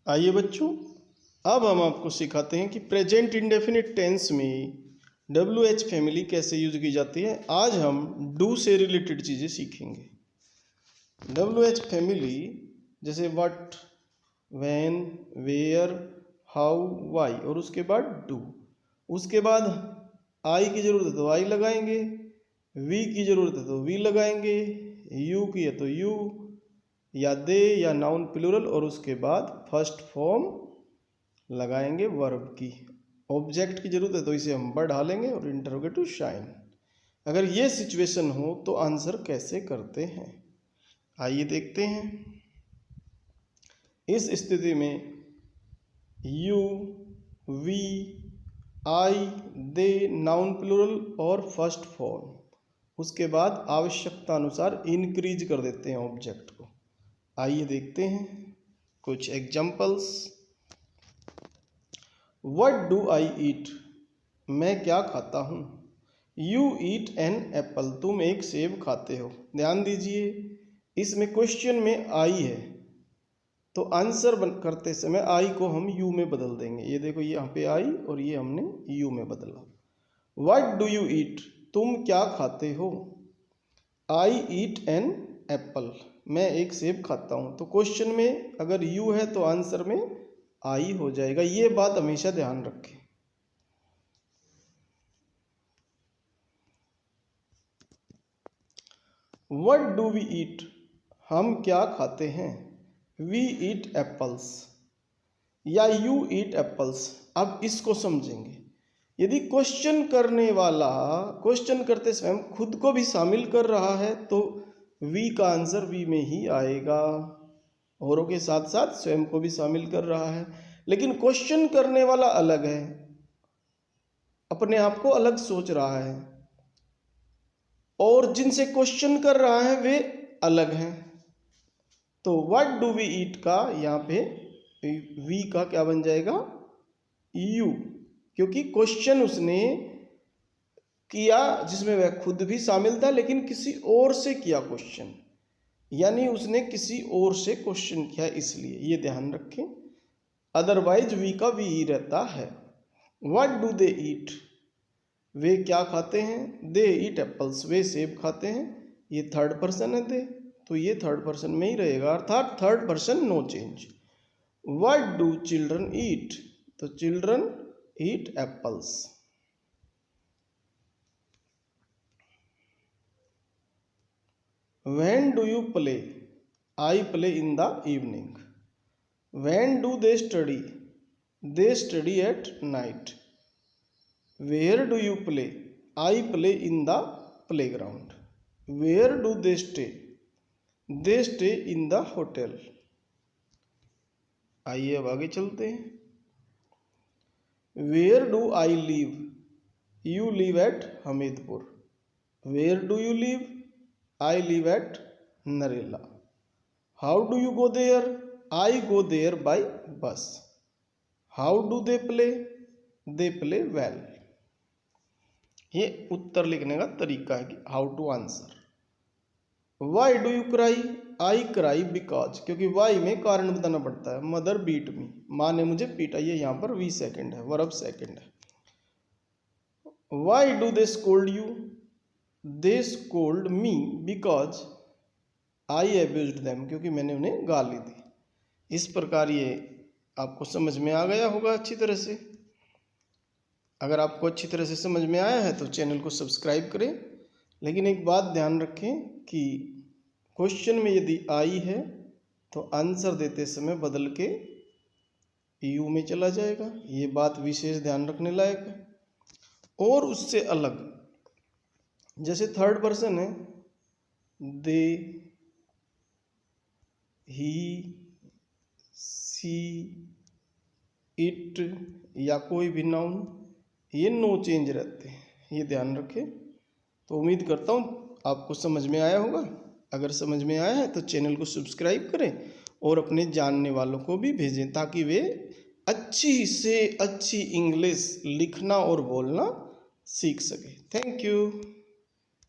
आइए बच्चों, अब हम आपको सिखाते हैं कि प्रेजेंट इंडेफिनिट टेंस में WH फैमिली कैसे यूज की जाती है। आज हम डू से रिलेटेड चीज़ें सीखेंगे। WH फैमिली जैसे what, when, where, how, why और उसके बाद डू। उसके बाद आई की ज़रूरत है तो आई लगाएंगे, वी की ज़रूरत है तो वी लगाएंगे, यू की है तो यू या दे या नाउन प्लूरल और उसके बाद फर्स्ट फॉर्म लगाएंगे वर्ब की। ऑब्जेक्ट की जरूरत है तो इसे हम बढ़ा लेंगे और इंटरोगेटिव शाइन। अगर ये सिचुएशन हो तो आंसर कैसे करते हैं, आइए देखते हैं। इस स्थिति में you, we, I, they, noun plural और फर्स्ट फॉर्म, उसके बाद आवश्यकता अनुसार इंक्रीज कर देते हैं ऑब्जेक्ट को। आइए देखते हैं कुछ examples. What do I eat? मैं क्या खाता हूँ। You eat an apple. तुम एक सेब खाते हो। ध्यान दीजिए, इसमें क्वेश्चन में आई है तो आंसर करते समय आई को हम यू में बदल देंगे। ये देखो, यहाँ पे आई और ये हमने यू में बदला। What do you eat? तुम क्या खाते हो। I eat an apple. मैं एक सेब खाता हूँ। तो क्वेश्चन में अगर यू है तो आंसर में आई हो जाएगा। ये बात हमेशा ध्यान रखें। What do we eat? हम क्या खाते हैं। We eat apples या you eat apples। अब इसको समझेंगे। यदि क्वेश्चन करने वाला क्वेश्चन करते समय खुद को भी शामिल कर रहा है तो वी का आंसर वी में ही आएगा। औरों के साथ साथ स्वयं को भी शामिल कर रहा है। लेकिन क्वेश्चन करने वाला अलग है, अपने आप को अलग सोच रहा है, और जिनसे क्वेश्चन कर रहा है वे अलग हैं। तो व्हाट डू वी ईट का यहाँ पे वी का क्या बन जाएगा, यू, क्योंकि क्वेश्चन उसने किया जिसमें वह खुद भी शामिल था लेकिन किसी और से किया क्वेश्चन, यानी उसने किसी और से क्वेश्चन किया, इसलिए ये ध्यान रखें। अदरवाइज वी का वी ही रहता है। व्हाट डू दे ईट, वे क्या खाते हैं। दे ईट एप्पल्स, वे सेब खाते हैं। ये थर्ड पर्सन है दे, तो ये थर्ड पर्सन में ही रहेगा, अर्थात third person no change. What do children eat, तो children eat apples. When do you play, I play in the evening. When do they study, they study at night. Where do you play, I play in the playground. Where do they stay, they stay in the hotel. आइए अब आगे चलते हैं। Where do I live, you live at Hamidpur. Where do you live, I live at Narela. How do you go there, I go there by bus. How do they play, they play well. ये उत्तर लिखने का तरीका है कि how to answer. Why do you cry, I cry because, क्योंकि why में कारण बताना पड़ता है। मदर बीट मी, माँ ने मुझे पीटा, ये यहाँ पर वी सेकंड है, वर्ब सेकंड है। Why do they scold you, they scold me because I abused them, क्योंकि मैंने उन्हें गाली दी। इस प्रकार ये आपको समझ में आ गया होगा अच्छी तरह से। अगर आपको अच्छी तरह से समझ में आया है तो चैनल को सब्सक्राइब करें। लेकिन एक बात ध्यान रखें कि क्वेश्चन में यदि आई है तो आंसर देते समय बदल के यू में चला जाएगा। ये बात विशेष ध्यान रखने लायक है। और उससे अलग, जैसे थर्ड पर्सन है, दे, ही, सी, इट या कोई भी नाउन, ये नो चेंज रहते हैं, ये ध्यान रखें। तो उम्मीद करता हूँ आपको समझ में आया होगा। अगर समझ में आया है तो चैनल को सब्सक्राइब करें और अपने जानने वालों को भी भेजें ताकि वे अच्छी से अच्छी इंग्लिश लिखना और बोलना सीख सकें। Thank you.